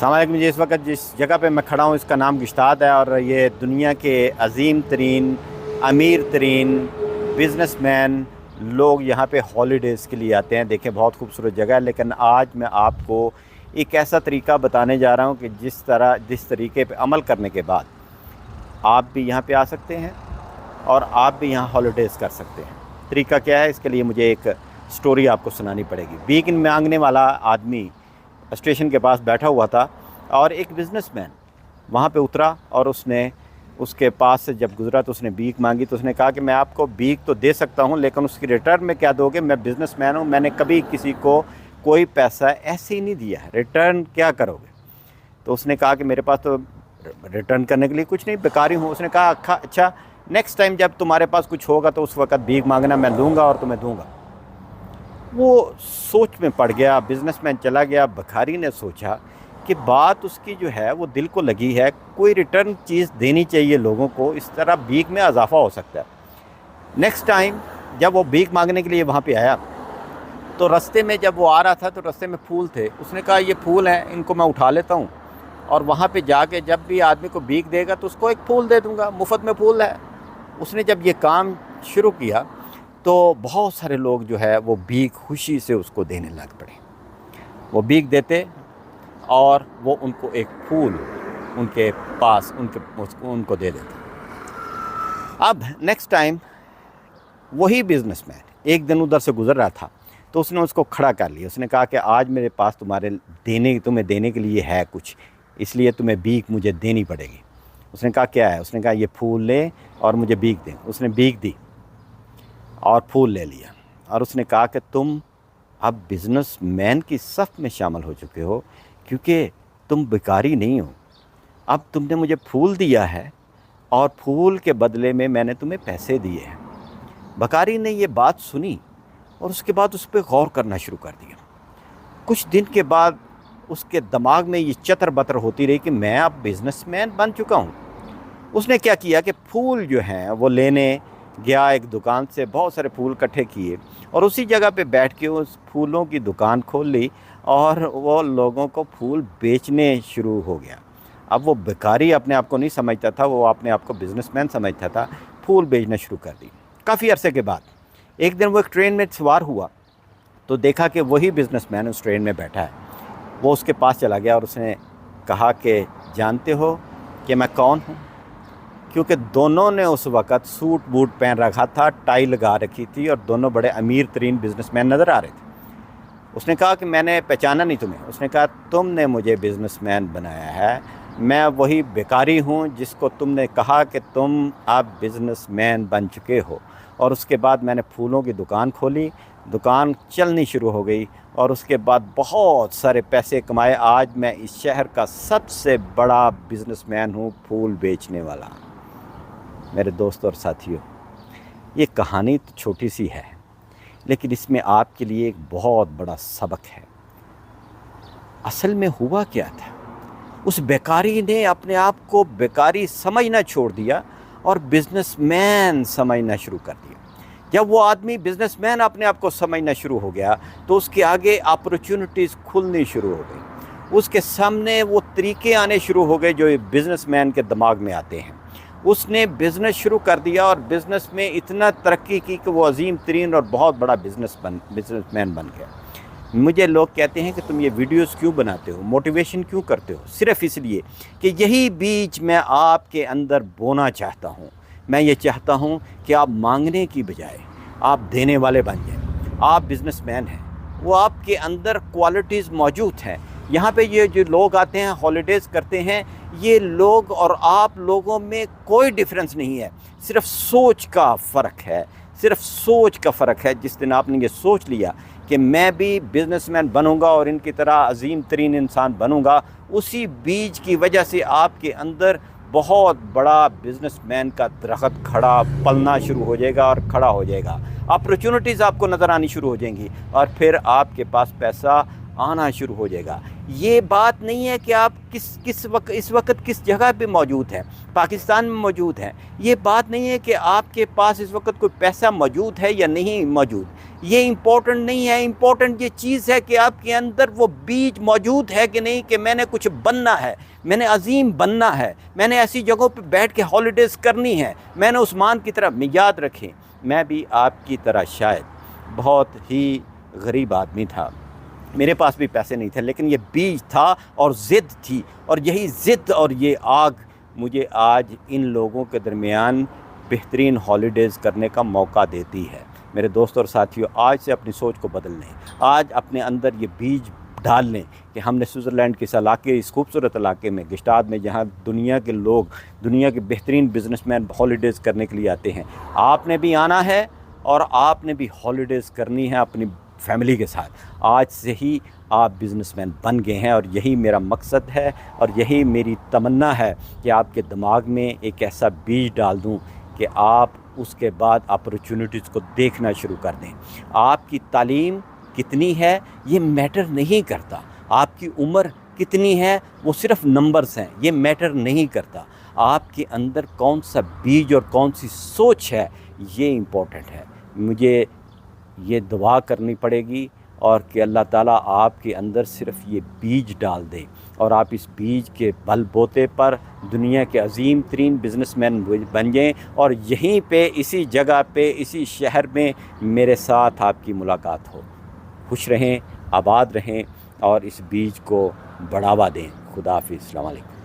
अस्सलाम वालेकुम जी। इस वक्त जिस जगह पे मैं खड़ा हूँ इसका नाम गुश्ताद है और ये दुनिया के अजीम तरीन अमीर तरीन बिज़नेसमैन लोग यहाँ पे हॉलीडेज़ के लिए आते हैं। देखें बहुत खूबसूरत जगह है, लेकिन आज मैं आपको एक ऐसा तरीका बताने जा रहा हूँ कि जिस तरीके पे अमल करने के बाद आप भी यहाँ पे आ सकते हैं और आप भी यहाँ हॉलीडेज़ कर सकते हैं। तरीका क्या है, इसके लिए मुझे एक स्टोरी आपको सुनानी पड़ेगी। भीख मांगने वाला आदमी स्टेशन के पास बैठा हुआ था और एक बिज़नेसमैन वहाँ पे उतरा और उसके पास से जब गुज़रा तो उसने भीख मांगी। तो उसने कहा कि मैं आपको भीख तो दे सकता हूँ, लेकिन उसकी रिटर्न में क्या दोगे? मैं बिज़नेसमैन हूँ, मैंने कभी किसी को कोई पैसा ऐसे ही नहीं दिया है, रिटर्न क्या करोगे? तो उसने कहा कि मेरे पास तो रिटर्न करने के लिए कुछ नहीं, बेकारी हूँ। उसने कहा अच्छा नेक्स्ट टाइम जब तुम्हारे पास कुछ होगा तो उस वक़्त भीख मांगना, मैं लूँगा और तुम्हें दूँगा। वो सोच में पड़ गया, बिज़नेसमैन चला गया। भिखारी ने सोचा कि बात उसकी जो है वो दिल को लगी है, कोई रिटर्न चीज़ देनी चाहिए लोगों को, इस तरह भीख में इजाफा हो सकता है। नेक्स्ट टाइम जब वो भीख मांगने के लिए वहाँ पे आया तो रास्ते में जब वो आ रहा था तो रास्ते में फूल थे। उसने कहा ये फूल हैं, इनको मैं उठा लेता हूँ और वहाँ पे जाके जब भी आदमी को भीख देगा तो उसको एक फूल दे दूँगा, मुफ्त में फूल है। उसने जब ये काम शुरू किया तो बहुत सारे लोग जो है वो भीख खुशी से उसको देने लग पड़े। वो भीख देते और वो उनको एक फूल उनके पास उनको दे देते। अब नेक्स्ट टाइम वही बिज़नेसमैन एक दिन उधर से गुज़र रहा था तो उसने उसको खड़ा कर लिया। उसने कहा कि आज मेरे पास तुम्हें देने के लिए है कुछ, इसलिए तुम्हें भीख मुझे देनी पड़ेगी। उसने कहा क्या है? उसने कहा ये फूल ले और मुझे भीख दे। उसने भीख दी और फूल ले लिया और उसने कहा कि तुम अब बिज़नेसमैन की सफ़ में शामिल हो चुके हो, क्योंकि तुम भिखारी नहीं हो। अब तुमने मुझे फूल दिया है और फूल के बदले में मैंने तुम्हें पैसे दिए हैं। भिखारी ने ये बात सुनी और उसके बाद उस पर गौर करना शुरू कर दिया। कुछ दिन के बाद उसके दिमाग में ये चतर बतर होती रही कि मैं अब बिज़नेसमैन बन चुका हूँ। उसने क्या किया कि फूल जो हैं वो लेने गया, एक दुकान से बहुत सारे फूल इकट्ठे किए और उसी जगह पे बैठ के उस फूलों की दुकान खोल ली और वो लोगों को फूल बेचने शुरू हो गया। अब वो भिखारी अपने आप को नहीं समझता था, वो अपने आप को बिज़नेसमैन समझता था। फूल बेचना शुरू कर दी। काफ़ी अरसे के बाद एक दिन वो एक ट्रेन में सवार हुआ तो देखा कि वही बिज़नेसमैन उस ट्रेन में बैठा है। वो उसके पास चला गया और उसने कहा कि जानते हो कि मैं कौन हूँ? क्योंकि दोनों ने उस वक़्त सूट बूट पहन रखा था, टाई लगा रखी थी और दोनों बड़े अमीर तरीन बिज़नेसमैन नज़र आ रहे थे। उसने कहा कि मैंने पहचाना नहीं तुम्हें। उसने कहा तुमने मुझे बिज़नेसमैन बनाया है, मैं वही भिखारी हूँ जिसको तुमने कहा कि तुम अब बिज़नेसमैन बन चुके हो। और उसके बाद मैंने फूलों की दुकान खोली, दुकान चलनी शुरू हो गई और उसके बाद बहुत सारे पैसे कमाए। आज मैं इस शहर का सबसे बड़ा बिज़नेसमैन हूँ, फूल बेचने वाला। मेरे दोस्तों और साथियों, ये कहानी तो छोटी सी है, लेकिन इसमें आपके लिए एक बहुत बड़ा सबक है। असल में हुआ क्या था, उस बेकारी ने अपने आप को बेकारी समझना छोड़ दिया और बिज़नेसमैन समझना शुरू कर दिया। जब वो आदमी बिज़नेसमैन अपने आप को समझना शुरू हो गया तो उसके आगे अपॉर्चुनिटीज़ खुलनी शुरू हो गई। उसके सामने वो तरीके आने शुरू हो गए जो बिज़नेसमैन के दिमाग में आते हैं। उसने बिज़नेस शुरू कर दिया और बिज़नेस में इतना तरक्की की कि वो अजीम तरीन और बहुत बड़ा बिज़नेसमैन बन गया। मुझे लोग कहते हैं कि तुम ये वीडियोस क्यों बनाते हो, मोटिवेशन क्यों करते हो? सिर्फ़ इसलिए कि यही बीज मैं आपके अंदर बोना चाहता हूँ। मैं ये चाहता हूँ कि आप मांगने की बजाय आप देने वाले बन जाएं। आप बिज़नेसमैन हैं, वो आपके अंदर क्वालिटीज़ मौजूद हैं। यहाँ पे ये जो लोग आते हैं हॉलीडेज़ करते हैं, ये लोग और आप लोगों में कोई डिफरेंस नहीं है, सिर्फ सोच का फ़र्क है। सिर्फ सोच का फ़र्क है। जिस दिन आपने ये सोच लिया कि मैं भी बिज़नेसमैन बनूंगा और इनकी तरह अजीम तरीन इंसान बनूंगा, उसी बीज की वजह से आपके अंदर बहुत बड़ा बिज़नेसमैन का दरख्त पलना शुरू हो जाएगा और खड़ा हो जाएगा। अपॉर्चुनिटीज़ आपको नज़र आनी शुरू हो जाएंगी और फिर आपके पास पैसा आना शुरू हो जाएगा। یہ بات نہیں ہے کہ آپ اس وقت کس جگہ پہ موجود ہیں، پاکستان میں موجود ہیں، یہ بات نہیں ہے کہ آپ کے پاس اس وقت کوئی پیسہ موجود ہے یا نہیں موجود، یہ امپورٹنٹ نہیں ہے۔ امپورٹنٹ یہ چیز ہے کہ آپ کے اندر وہ بیج موجود ہے کہ نہیں، کہ میں نے کچھ بننا ہے، میں نے عظیم بننا ہے، میں نے ایسی جگہوں پہ بیٹھ کے ہالیڈیز کرنی ہے، میں نے عثمان کی طرح یاد رکھیں میں بھی آپ کی طرح شاید بہت ہی غریب آدمی تھا، میرے پاس بھی پیسے نہیں تھے، لیکن یہ بیج تھا اور ضد تھی، اور یہی ضد اور یہ آگ مجھے آج ان لوگوں کے درمیان بہترین ہالیڈیز کرنے کا موقع دیتی ہے۔ میرے دوستوں اور ساتھیوں، آج سے اپنی سوچ کو بدل لیں، آج اپنے اندر یہ بیج ڈال لیں کہ ہم نے سوئٹزرلینڈ کے اس علاقے، اس خوبصورت علاقے میں، گشتاد میں، جہاں دنیا کے لوگ، دنیا کے بہترین بزنس مین ہالیڈیز کرنے کے لیے آتے ہیں، آپ نے بھی آنا ہے اور آپ نے بھی ہالیڈیز کرنی ہے اپنی فیملی کے ساتھ۔ آج سے ہی آپ بزنس مین بن گئے ہیں، اور یہی میرا مقصد ہے اور یہی میری تمنا ہے کہ آپ کے دماغ میں ایک ایسا بیج ڈال دوں کہ آپ اس کے بعد اپرچونٹیز کو دیکھنا شروع کر دیں۔ آپ کی تعلیم کتنی ہے یہ میٹر نہیں کرتا، آپ کی عمر کتنی ہے وہ صرف نمبرز ہیں، یہ میٹر نہیں کرتا، آپ کے اندر کون سا بیج اور کون سی سوچ ہے یہ امپورٹنٹ ہے۔ مجھے یہ دعا کرنی پڑے گی اور کہ اللہ تعالیٰ آپ کے اندر صرف یہ بیج ڈال دے، اور آپ اس بیج کے بل بوتے پر دنیا کے عظیم ترین بزنس مین بن جائیں، اور یہیں پہ اسی جگہ پہ اسی شہر میں میرے ساتھ آپ کی ملاقات ہو۔ خوش رہیں، آباد رہیں اور اس بیج کو بڑھاوا دیں۔ خدا حافظ، السلام علیکم۔